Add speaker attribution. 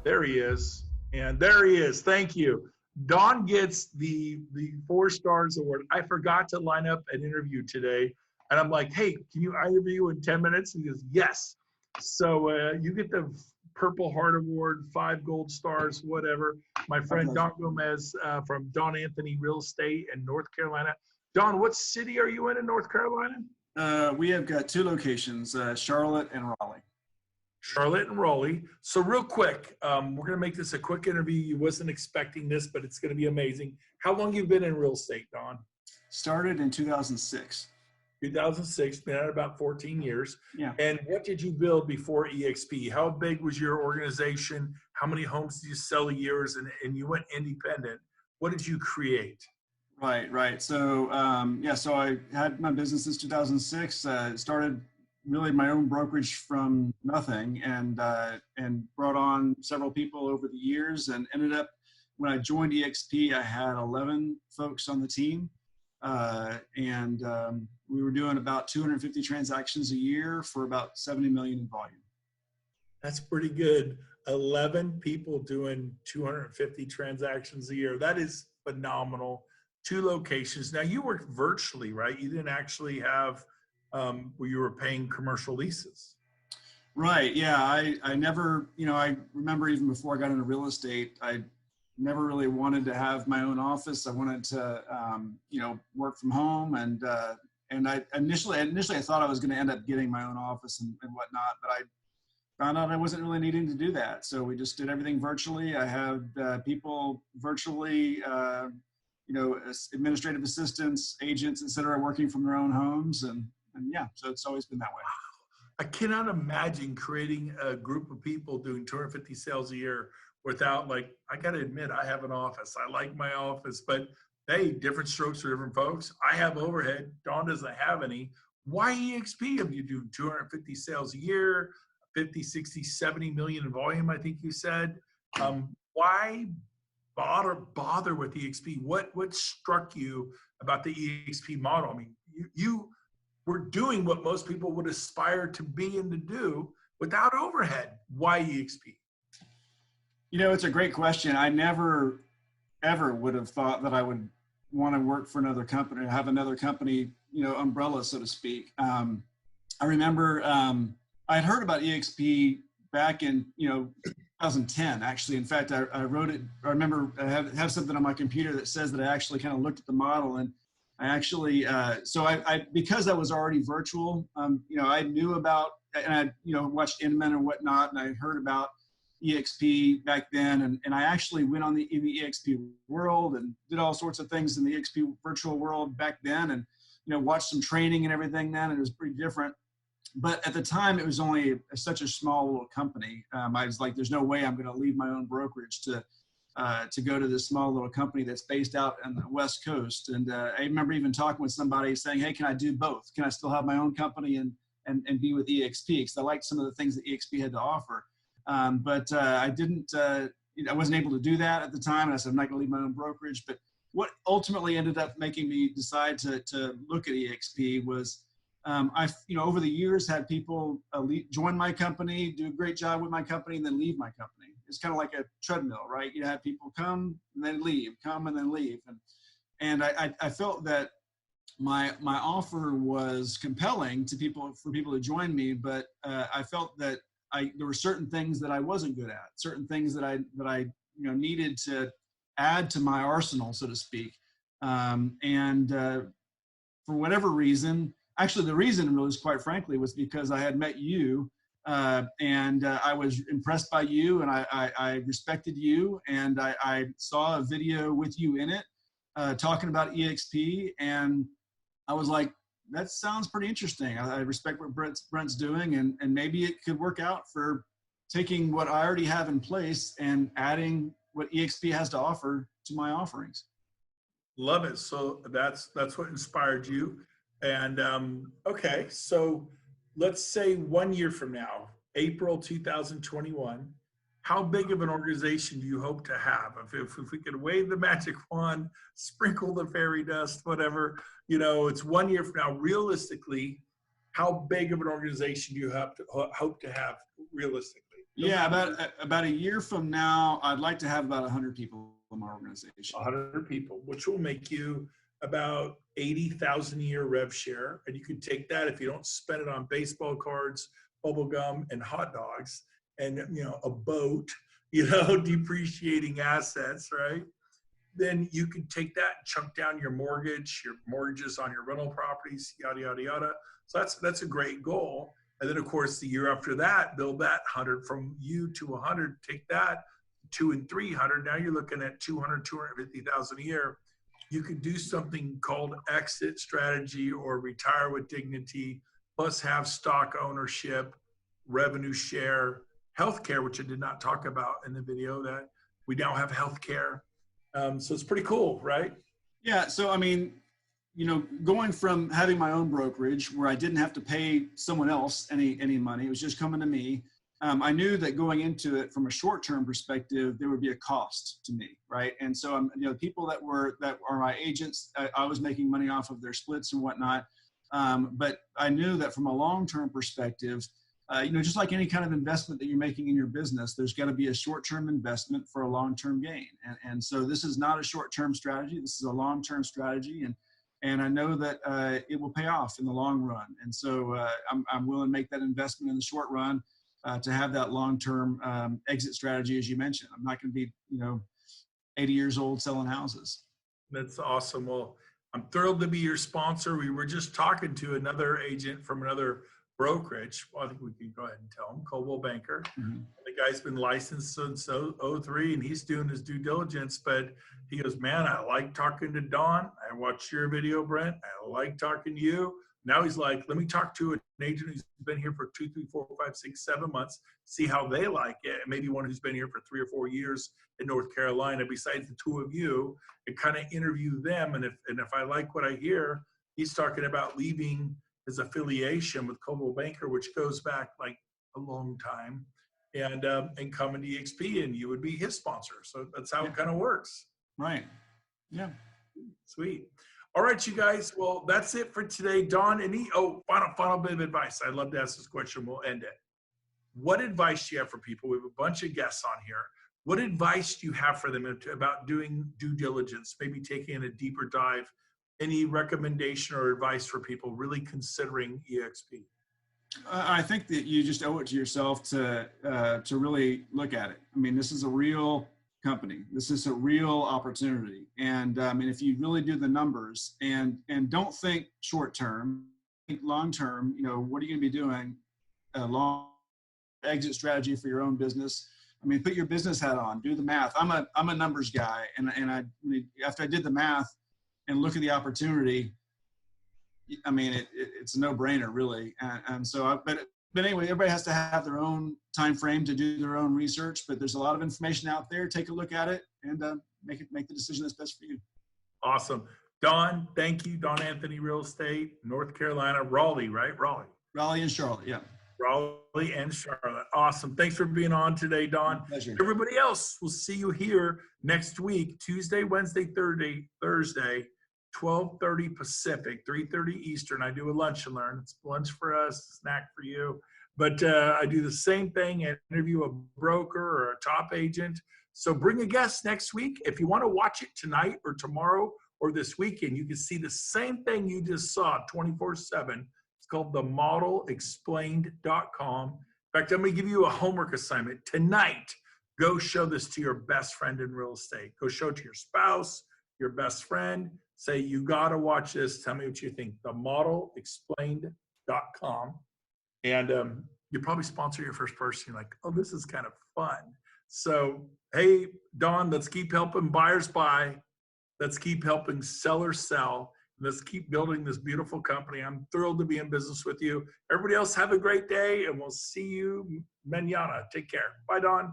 Speaker 1: There he is. And there he is. Thank you. Don gets the 4 stars award. I forgot to line up an interview today. And I'm like, hey, can you interview in 10 minutes? And he goes, yes. So you get the Purple Heart Award, 5 gold stars, whatever. My friend Don Gomez from Don Anthony Real Estate in North Carolina. Don, what city are you in North Carolina?
Speaker 2: We have got 2 locations, Charlotte and Raleigh.
Speaker 1: Charlotte and Raleigh. So real quick, we're going to make this a quick interview. You wasn't expecting this, but it's going to be amazing. How long have you been in real estate, Don?
Speaker 2: Started in 2006.
Speaker 1: 2006, been at about 14 years.
Speaker 2: Yeah.
Speaker 1: And what did you build before eXp? How big was your organization? How many homes did you sell a year? And you went independent. What did you create?
Speaker 2: Right. So, so I had my business since 2006, started really my own brokerage from nothing and brought on several people over the years and ended up, when I joined eXp, I had 11 folks on the team. We were doing about 250 transactions a year for about 70 million in volume.
Speaker 1: That's pretty good. 11 people doing 250 transactions a year. That is phenomenal. 2 locations. Now you worked virtually, right? You didn't actually have where you were paying commercial leases.
Speaker 2: Right. Yeah. I never, I remember even before I got into real estate, I never really wanted to have my own office. I wanted to, work from home. And I initially I thought I was going to end up getting my own office and whatnot, but I found out I wasn't really needing to do that. So we just did everything virtually. I have people virtually, administrative assistants, agents, et cetera, working from their own homes. And yeah, so it's always been that way.
Speaker 1: I cannot imagine creating a group of people doing 250 sales a year without, like, I got to admit, I have an office. I like my office, but hey, different strokes for different folks. I have overhead. Dawn doesn't have any. Why eXp? If you do 250 sales a year, 50, 60, 70 million in volume, I think you said. Why bother with eXp? What struck you about the eXp model? I mean, you were doing what most people would aspire to be and to do without overhead. Why eXp?
Speaker 2: It's a great question. I never, ever would have thought that I would want to work for another company or have another company, umbrella, so to speak. I remember I had heard about eXp back in, 2010, actually. In fact, I wrote it. I remember I have something on my computer that says that I actually kind of looked at the model, and I actually, because I was already virtual, I knew about, and I, watched Inman and whatnot, and I heard about eXp back then, and I actually went in the eXp world and did all sorts of things in the eXp virtual world back then, and watched some training and everything then, and it was pretty different. But at the time, it was only such a small little company. I was like, there's no way I'm going to leave my own brokerage to go to this small little company that's based out on the West Coast. And I remember even talking with somebody saying, hey, can I do both? Can I still have my own company and be with eXp? Because I liked some of the things that eXp had to offer. But I didn't, I wasn't able to do that at the time. And I said, I'm not going to leave my own brokerage. But what ultimately ended up making me decide to look at eXp was I've, over the years had people join my company, do a great job with my company, and then leave my company. It's kind of like a treadmill, right? You have people come and then leave, come and then leave. And I felt that my offer was compelling to for people to join me, but I felt that there were certain things that I wasn't good at, certain things that I needed to add to my arsenal, so to speak. For whatever reason, actually the reason really, quite frankly, was because I had met you, and I was impressed by you, and I respected you, and I saw a video with you in it talking about eXp, and I was like, that sounds pretty interesting. I respect what Brent's doing, and maybe it could work out for taking what I already have in place and adding what eXp has to offer to my offerings.
Speaker 1: Love it. So that's what inspired you. And okay, so let's say 1 year from now, April 2021, how big of an organization do you hope to have? If we could wave the magic wand, sprinkle the fairy dust, whatever, it's 1 year from now. Realistically, how big of an organization do you hope to have realistically?
Speaker 2: Yeah, about a year from now, I'd like to have about 100 people in my organization.
Speaker 1: 100 people, which will make you about 80,000 a year rev share. And you can take that if you don't spend it on baseball cards, bubble gum, and hot dogs, and a boat, depreciating assets, right? Then you can take that and chunk down your mortgages on your rental properties, yada, yada, yada. So that's a great goal. And then of course, the year after that, build that 100 from you to 100, take that 2 and 300. Now you're looking at 200, 250,000 a year. You could do something called exit strategy or retire with dignity, plus have stock ownership, revenue share, healthcare, which I did not talk about in the video, that we now have healthcare. So it's pretty cool, right?
Speaker 2: Yeah. So, I mean, going from having my own brokerage where I didn't have to pay someone else any money, it was just coming to me. I knew that going into it from a short-term perspective, there would be a cost to me, right? And so, people that are my agents, I was making money off of their splits and whatnot. But I knew that from a long-term perspective, just like any kind of investment that you're making in your business, there's got to be a short-term investment for a long-term gain. And so this is not a short-term strategy. This is a long-term strategy. And I know that it will pay off in the long run. And so I'm willing to make that investment in the short run to have that long-term exit strategy, as you mentioned. I'm not going to be, 80 years old selling houses.
Speaker 1: That's awesome. Well, I'm thrilled to be your sponsor. We were just talking to another agent from another brokerage. Well, I think we can go ahead and tell him, Coldwell Banker. Mm-hmm. The guy's been licensed since 2003 and he's doing his due diligence, but he goes, man, I like talking to Don. I watched your video, Brent. I like talking to you. Now he's like, let me talk to an agent who's been here for 2, 3, 4, 5, 6, 7 months, see how they like it. And maybe one who's been here for 3 or 4 years in North Carolina, besides the two of you, and kind of interview them. And if I like what I hear, he's talking about leaving his affiliation with Coldwell Banker, which goes back like a long time, and coming to eXp, and you would be his sponsor. So that's how it kind of works.
Speaker 2: Right. Yeah.
Speaker 1: Sweet. All right, you guys. Well, that's it for today. Don, final bit of advice. I'd love to ask this question. We'll end it. What advice do you have for people? We have a bunch of guests on here. What advice do you have for them about doing due diligence, maybe taking a deeper dive? Any recommendation or advice for people really considering eXp?
Speaker 2: I think that you just owe it to yourself to really look at it. I mean, this is a real company. This is a real opportunity. And if you really do the numbers and don't think short term, think long term, what are you going to be doing? A long exit strategy for your own business. I mean, put your business hat on, do the math. I'm a numbers guy. And after I did the math and look at the opportunity, I mean, it's a no-brainer, really. And so, but anyway, everybody has to have their own time frame to do their own research. But there's a lot of information out there. Take a look at it and make the decision that's best for you.
Speaker 1: Awesome, Don. Thank you, Don Anthony Real Estate, North Carolina, Raleigh, right?
Speaker 2: Raleigh and Charlotte, yeah.
Speaker 1: Raleigh and Charlotte. Awesome. Thanks for being on today, Don.
Speaker 2: My pleasure.
Speaker 1: Everybody else, we'll see you here next week, Tuesday, Wednesday, Thursday. 12:30 Pacific, 3:30 Eastern. I do a lunch and learn. It's lunch for us, snack for you. But I do the same thing and interview a broker or a top agent. So bring a guest next week. If you want to watch it tonight or tomorrow or this weekend, you can see the same thing you just saw 24/7. It's called themodelexplained.com. In fact, I'm going to give you a homework assignment tonight. Go show this to your best friend in real estate. Go show it to your spouse, your best friend. Say, you got to watch this. Tell me what you think. themodelexplained.com. And you probably sponsor your first person. You're like, oh, this is kind of fun. So, hey, Don, let's keep helping buyers buy. Let's keep helping sellers sell. Let's keep building this beautiful company. I'm thrilled to be in business with you. Everybody else, have a great day, and we'll see you mañana. Take care. Bye, Don.